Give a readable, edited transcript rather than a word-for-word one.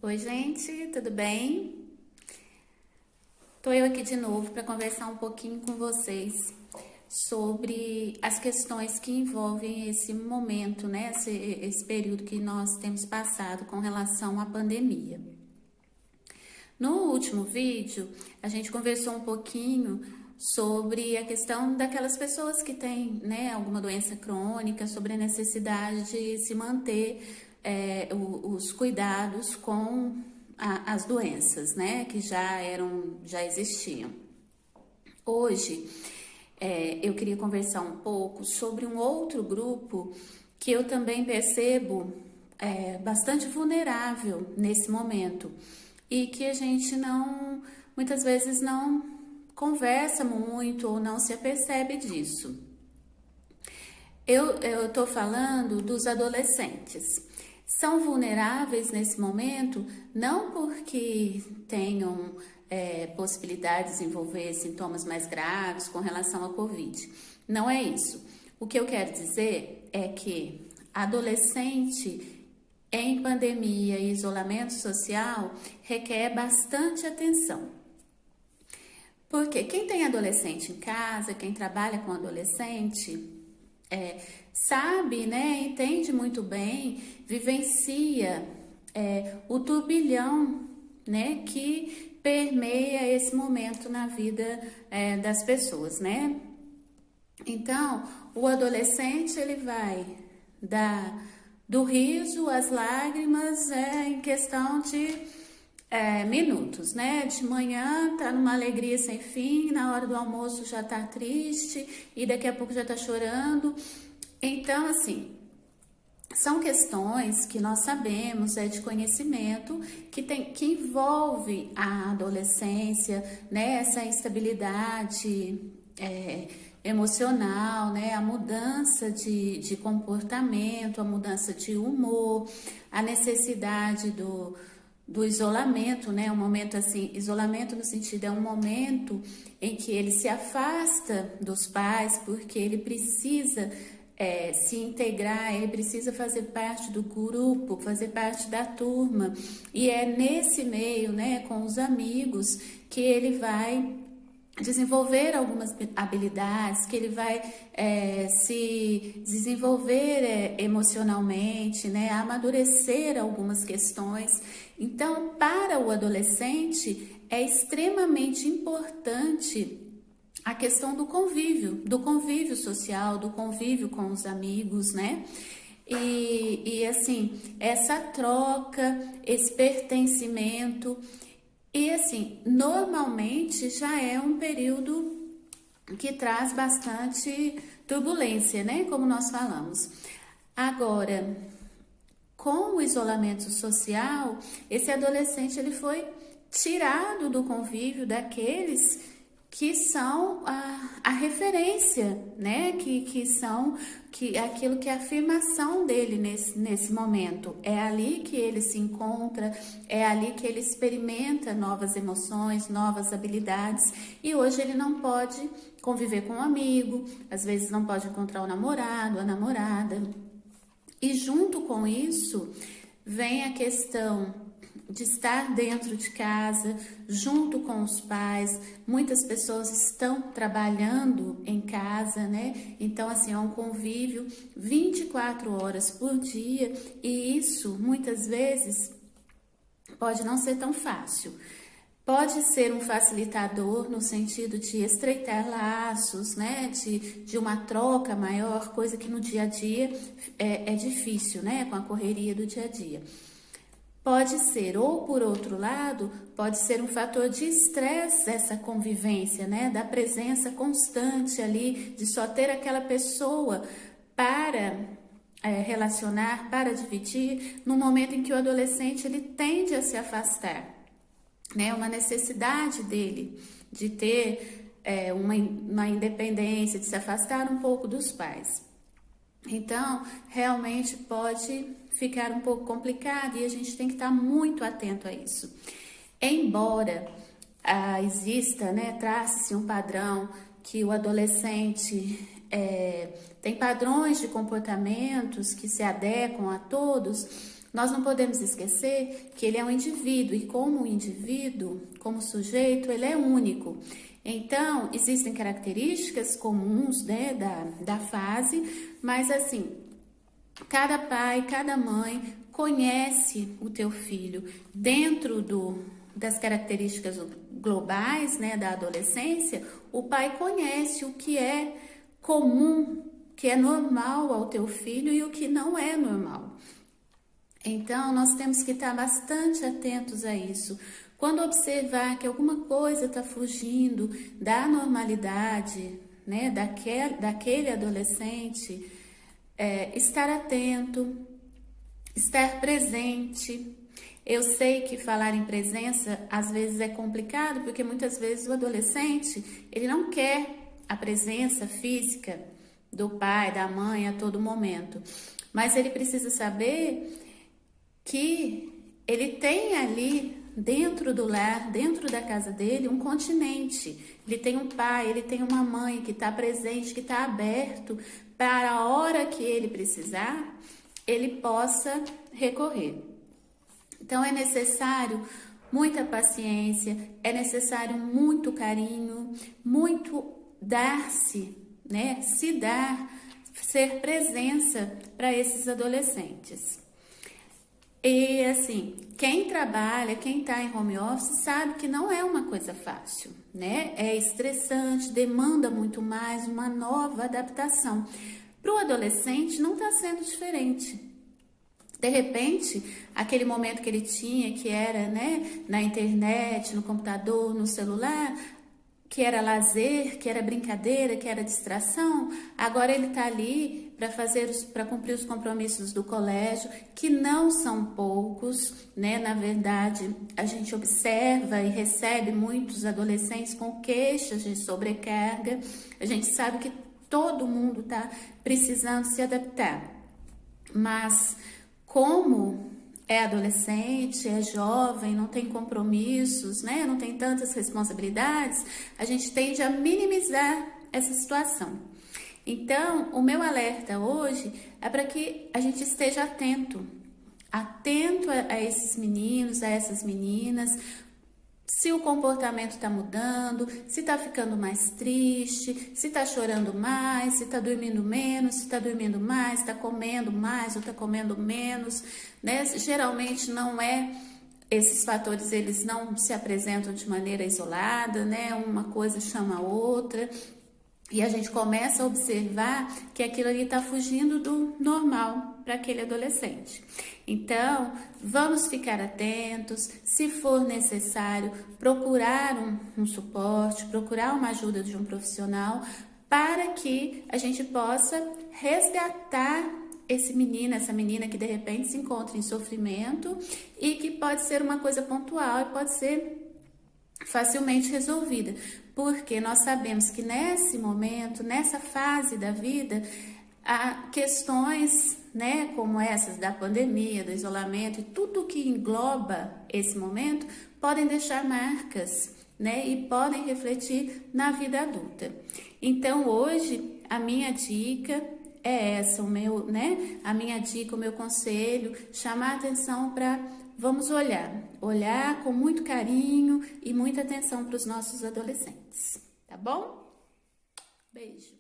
Oi, gente, tudo bem? Tô eu aqui de novo para conversar um pouquinho com vocês sobre as questões que envolvem esse momento, né? Esse período que nós temos passado com relação à pandemia. No último vídeo, a gente conversou um pouquinho sobre a questão daquelas pessoas que têm, né, alguma doença crônica, sobre a necessidade de se manter os cuidados com as doenças, né, que já existiam. Hoje, eu queria conversar um pouco sobre um outro grupo que eu também percebo bastante vulnerável nesse momento e que a gente muitas vezes não conversa muito ou não se apercebe disso. Eu estou falando dos adolescentes. São vulneráveis nesse momento não porque tenham possibilidade de desenvolver sintomas mais graves com relação à Covid. Não é isso. O que eu quero dizer é que adolescente em pandemia e isolamento social requer bastante atenção. Porque quem tem adolescente em casa, quem trabalha com adolescente, sabe, né, entende muito bem, vivencia o turbilhão, né, que permeia esse momento na vida das pessoas, né? Então, o adolescente ele vai do riso às lágrimas em questão de minutos, né? De manhã tá numa alegria sem fim, na hora do almoço já tá triste e daqui a pouco já tá chorando. Então, assim, são questões que nós sabemos, de conhecimento, que envolve a adolescência, né? Essa instabilidade emocional, né? A mudança de comportamento, a mudança de humor, a necessidade do isolamento, né? Um momento assim, isolamento no sentido é um momento em que ele se afasta dos pais porque ele precisa se integrar, ele precisa fazer parte do grupo, fazer parte da turma. E é nesse meio, né, com os amigos, que ele vai desenvolver algumas habilidades, que ele vai se desenvolver emocionalmente, né, amadurecer algumas questões. Então, para o adolescente, é extremamente importante a questão do convívio social, do convívio com os amigos, né? E assim, essa troca, esse pertencimento. E assim, normalmente já é um período que traz bastante turbulência, né? Como nós falamos. Agora, com o isolamento social, esse adolescente ele foi tirado do convívio daqueles que são a referência, né? Que são aquilo que é a afirmação dele nesse momento. É ali que ele se encontra, é ali que ele experimenta novas emoções, novas habilidades. E hoje ele não pode conviver com um amigo, às vezes não pode encontrar o namorado, a namorada. E junto com isso, vem a questão de estar dentro de casa, junto com os pais. Muitas pessoas estão trabalhando em casa, né? Então, assim, é um convívio 24 horas por dia e isso, muitas vezes, pode não ser tão fácil. Pode ser um facilitador no sentido de estreitar laços, né? De uma troca maior, coisa que no dia a dia é difícil, né? Com a correria do dia a dia. Pode ser, ou por outro lado, pode ser um fator de estresse essa convivência, né? Da presença constante ali, de só ter aquela pessoa para relacionar, para dividir, no momento em que o adolescente ele tende a se afastar, né? Uma necessidade dele de ter uma independência, de se afastar um pouco dos pais. Então, realmente pode ficar um pouco complicado e a gente tem que estar muito atento a isso. Embora exista, né, trace-se um padrão que o adolescente tem padrões de comportamentos que se adequam a todos, nós não podemos esquecer que ele é um indivíduo e como indivíduo, como sujeito, ele é único. Então, existem características comuns, né, da fase, mas assim, cada pai, cada mãe conhece o teu filho dentro das características globais, né, da adolescência. O pai conhece o que é comum, que é normal ao teu filho e o que não é normal. Então, nós temos que estar bastante atentos a isso. Quando observar que alguma coisa está fugindo da normalidade, né, daquele adolescente, estar atento, estar presente. Eu sei que falar em presença às vezes é complicado, porque muitas vezes o adolescente, ele não quer a presença física do pai, da mãe a todo momento, mas ele precisa saber que ele tem ali dentro do lar, dentro da casa dele, um continente. Ele tem um pai, ele tem uma mãe que está presente, que está aberto para a hora que ele precisar, ele possa recorrer. Então é necessário muita paciência, é necessário muito carinho, muito dar-se, né? Se dar, ser presença para esses adolescentes. E assim, quem trabalha, quem está em home office sabe que não é uma coisa fácil, né? É estressante, demanda muito mais, uma nova adaptação. Para o adolescente não está sendo diferente. De repente, aquele momento que ele tinha, que era, né, na internet, no computador, no celular, que era lazer, que era brincadeira, que era distração, agora ele está ali para cumprir os compromissos do colégio, que não são poucos, né? Na verdade, a gente observa e recebe muitos adolescentes com queixas de sobrecarga. A gente sabe que todo mundo está precisando se adaptar, mas como é adolescente, é jovem, não tem compromissos, né? Não tem tantas responsabilidades, a gente tende a minimizar essa situação. Então, o meu alerta hoje é para que a gente esteja atento a esses meninos, a essas meninas, se o comportamento está mudando, se está ficando mais triste, se está chorando mais, se está dormindo menos, se está dormindo mais, está comendo mais ou está comendo menos, né? Geralmente não é, esses fatores eles não se apresentam de maneira isolada, né? Uma coisa chama a outra. E a gente começa a observar que aquilo ali está fugindo do normal para aquele adolescente. Então, vamos ficar atentos, se for necessário, procurar um suporte, procurar uma ajuda de um profissional para que a gente possa resgatar esse menino, essa menina que de repente se encontra em sofrimento e que pode ser uma coisa pontual e pode ser facilmente resolvida, porque nós sabemos que nesse momento, nessa fase da vida, há questões, né, como essas da pandemia, do isolamento e tudo que engloba esse momento, podem deixar marcas, né, e podem refletir na vida adulta. Então, hoje, a minha dica é essa, a minha dica, o meu conselho, chamar a atenção para vamos olhar com muito carinho e muita atenção para os nossos adolescentes, tá bom? Beijo.